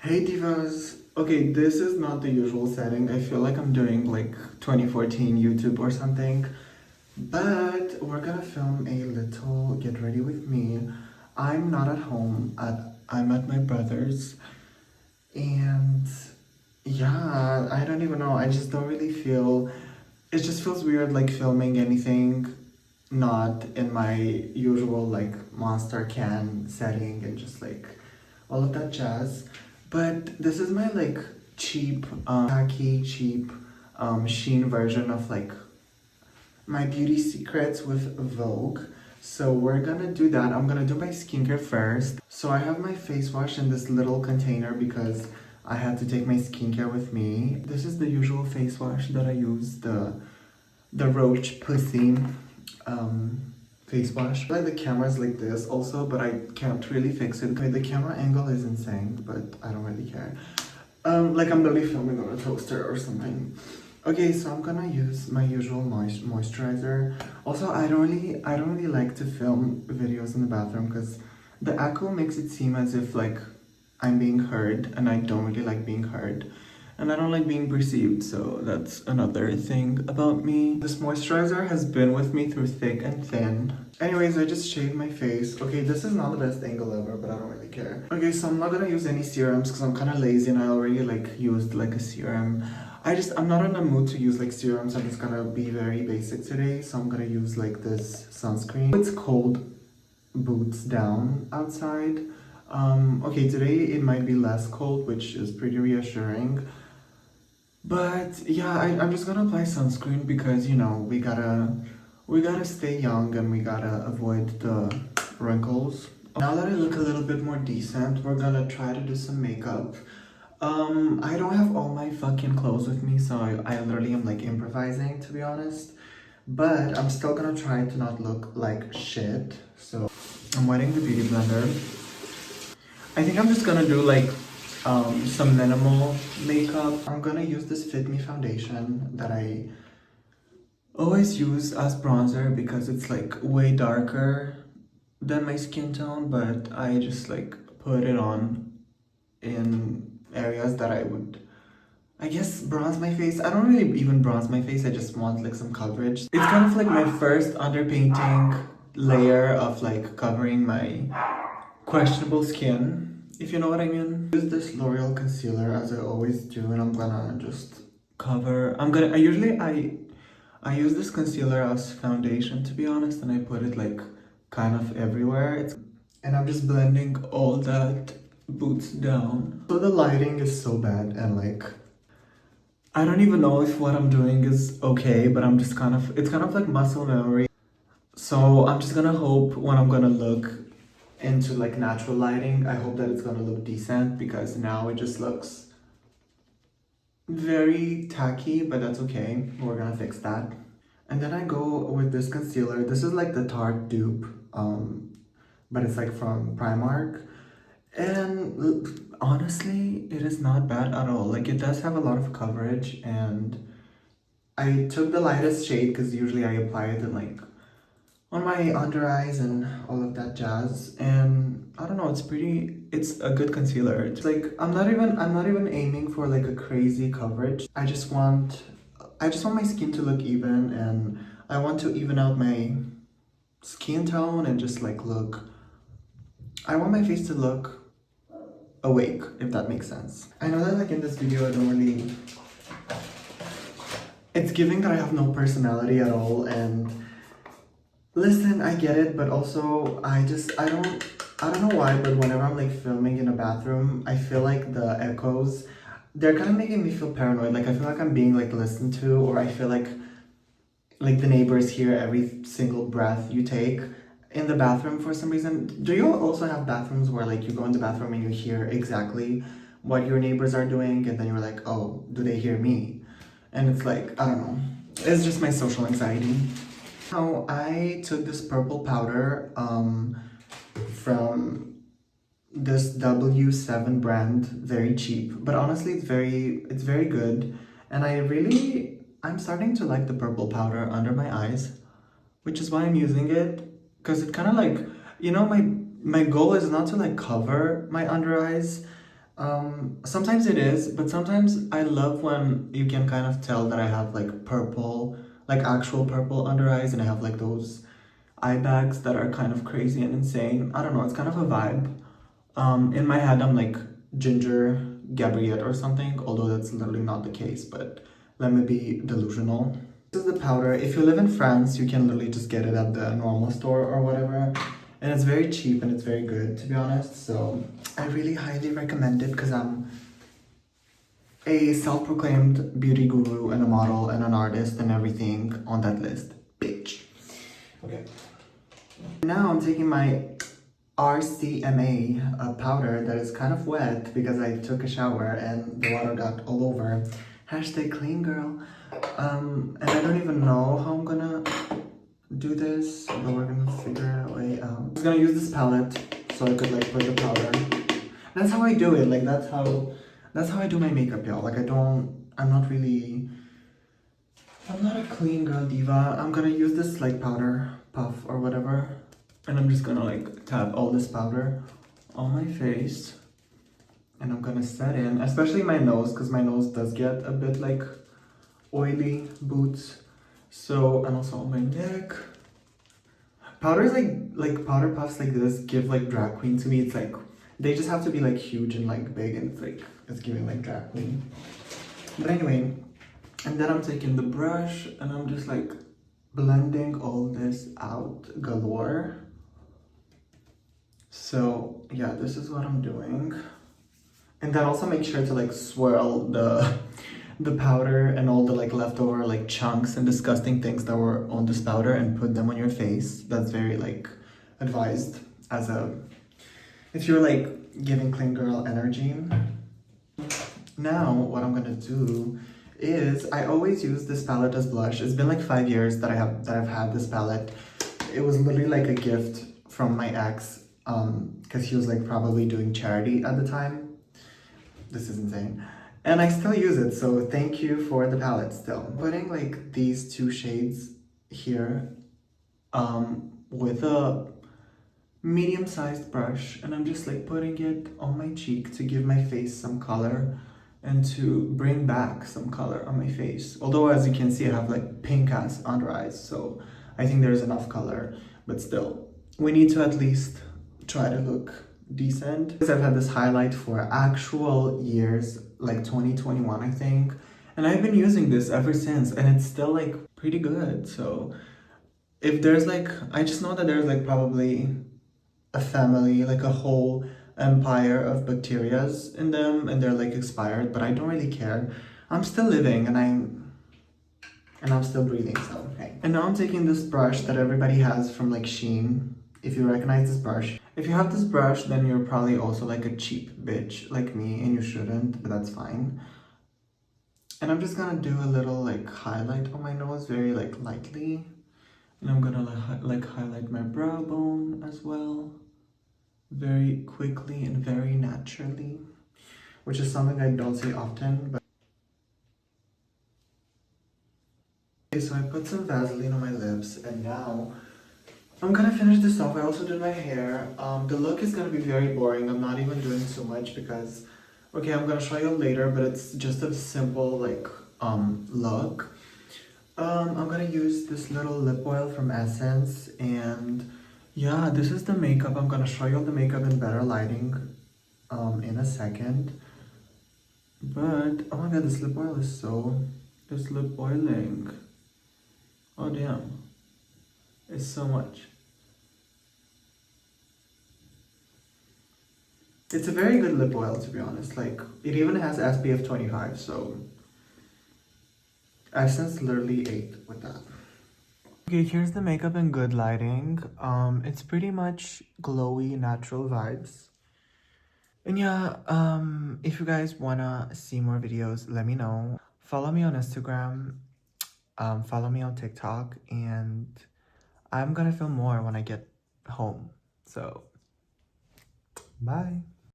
Hey divas. Okay, this is not the usual setting. I feel like I'm doing like 2014 YouTube or something. But we're gonna film a little get ready with me. I'm not at home. I'm at my brother's. And yeah, I don't even know. I just don't really feel it just feels weird like filming anything not in my usual like monster can setting and just like all of that jazz. But this is my like cheap, tacky, cheap Sheen version of like my beauty secrets with Vogue. So we're gonna do that. I'm gonna do my skincare first. So I have my face wash in this little container because I had to take my skincare with me. This is the usual face wash that I use, the Roach Pussy face wash. Like the camera's like this also, but I can't really fix it. Okay, the camera angle is insane, but I don't really care. Like I'm literally filming on a toaster or something. Okay, so I'm gonna use my usual moisturizer. Also, I don't really like to film videos in the bathroom because the echo makes it seem as if like I'm being heard, and I don't really like being heard. And I don't like being perceived, so that's another thing about me. This moisturizer has been with me through thick and thin. Anyways, I just shaved my face. Okay, this is not the best angle ever, but I don't really care. Okay, so I'm not gonna use any serums because I'm kind of lazy and I already like used like a serum. I'm not in the mood to use like serums. I'm just gonna be very basic today, so I'm gonna use like this sunscreen. It's cold boots down outside. Okay, today it might be less cold, which is pretty reassuring. But yeah, I'm just gonna apply sunscreen because, you know, we gotta stay young and we gotta avoid the wrinkles. Now that I look a little bit more decent, we're gonna try to do some makeup. I don't have all my fucking clothes with me, so I literally am like improvising, to be honest. But I'm still gonna try to not look like shit. So I'm wetting the beauty blender. I think I'm just gonna do like some minimal makeup. I'm gonna use this Fit Me foundation that I always use as bronzer because it's like way darker than my skin tone, but I just like put it on in areas that I would, I guess, bronze my face. I don't really even bronze my face, I just want like some coverage. It's kind of like my first underpainting layer of like covering my questionable skin, if you know what I mean. Use this L'Oreal concealer as I always do, and I'm gonna just cover. I use this concealer as foundation, to be honest, and I put it like kind of everywhere. And I'm just blending all that boots down. So the lighting is so bad, and like I don't even know if what I'm doing is okay, but I'm just it's kind of like muscle memory. So I'm just gonna hope when I'm gonna look into like natural lighting, I hope that it's gonna look decent because now it just looks very tacky, but that's okay. We're gonna fix that. And then I go with this concealer. This is like the Tarte dupe, but it's like from Primark. And honestly, it is not bad at all. Like it does have a lot of coverage, and I took the lightest shade because usually I apply it in like on my under eyes and all of that jazz. And I don't know, it's a good concealer. It's like I'm not even aiming for like a crazy coverage. I just want my skin to look even, and I want to even out my skin tone and just like I want my face to look awake, if that makes sense. I know that like in this video I don't really, it's giving that I have no personality at all, and listen, I get it, but also I don't know why, but whenever I'm like filming in a bathroom, I feel like the echoes, they're kind of making me feel paranoid. Like I feel like I'm being like listened to, or I feel like the neighbors hear every single breath you take in the bathroom for some reason. Do you also have bathrooms where like you go in the bathroom and you hear exactly what your neighbors are doing, and then you're like, oh, do they hear me? And it's like, I don't know. It's just my social anxiety. Now, I took this purple powder from this W7 brand, very cheap, but honestly it's very good. And I'm starting to like the purple powder under my eyes, which is why I'm using it, because it kind of like, you know, my goal is not to like cover my under eyes. Sometimes it is, but sometimes I love when you can kind of tell that I have like purple, like actual purple under eyes, and I have like those eye bags that are kind of crazy and insane. I don't know, it's kind of a vibe. In my head, I'm like Ginger Gabriette or something, although that's literally not the case, but let me be delusional. This is the powder. If you live in France, you can literally just get it at the normal store or whatever. And it's very cheap and it's very good, to be honest. So I really highly recommend it because I'm a self-proclaimed beauty guru and a model and an artist and everything on that list. Bitch. Okay. Now I'm taking my RCMA powder that is kind of wet because I took a shower and the water got all over. Hashtag clean girl. And I don't even know how I'm gonna do this, but we're gonna figure a way out. I'm just gonna use this palette so I could like put the powder. That's how I do it. Like that's how I do my makeup, y'all. Like I'm not a clean girl diva. I'm gonna use this like powder puff or whatever. And I'm just gonna like tap all this powder on my face. And I'm gonna set in, especially my nose, because my nose does get a bit like oily boots. So, and also on my neck. Powders like powder puffs like this give like drag queen to me. It's like, they just have to be like huge and like big and it's like, it's giving like drag queen. But anyway, and then I'm taking the brush and I'm just like blending all this out galore. So yeah, this is what I'm doing. And then also make sure to like swirl the powder and all the like leftover like chunks and disgusting things that were on this powder and put them on your face. That's very like advised as a, if you're like giving clean girl energy. Now what I'm gonna do is I always use this palette as blush. It's been like 5 years that I've had this palette. It was literally like a gift from my ex, because he was like probably doing charity at the time. This is insane. And I still use it, so thank you for the palette still. I'm putting like these two shades here with a medium-sized brush, and I'm just like putting it on my cheek to give my face some color and to bring back some color on my face. Although as you can see, I have like pink ass under eyes, so I think there's enough color, but still, we need to at least try to look decent. Because I've had this highlight for actual years, like 2021 I think, and I've been using this ever since and it's still like pretty good. So if there's like, I just know that there's like probably a family, like a whole empire of bacterias in them and they're like expired, but I don't really care. I'm still living and I'm still breathing, so hey. And now I'm taking this brush that everybody has from like Shein. If you recognize this brush. If you have this brush, then you're probably also like a cheap bitch like me and you shouldn't, but that's fine. And I'm just gonna do a little like highlight on my nose, very like lightly. And I'm gonna like highlight my brow bone as well. Very quickly and very naturally. Which is something I don't say often, but okay, so I put some Vaseline on my lips and now I'm gonna finish this off. I also did my hair. The look is gonna be very boring. I'm not even doing too much because, okay, I'm gonna show you later, but it's just a simple like look. I'm gonna use this little lip oil from Essence, and yeah, this is the makeup. I'm gonna show you all the makeup in better lighting in a second. But oh my god, this lip oil is so, this lip oiling. Oh damn. It's so much. It's a very good lip oil, to be honest. Like, it even has SPF 25, so Essence literally ate with that. Okay, here's the makeup in good lighting. It's pretty much glowy, natural vibes. And yeah, if you guys wanna see more videos, let me know. Follow me on Instagram, follow me on TikTok, and I'm gonna film more when I get home. So, bye.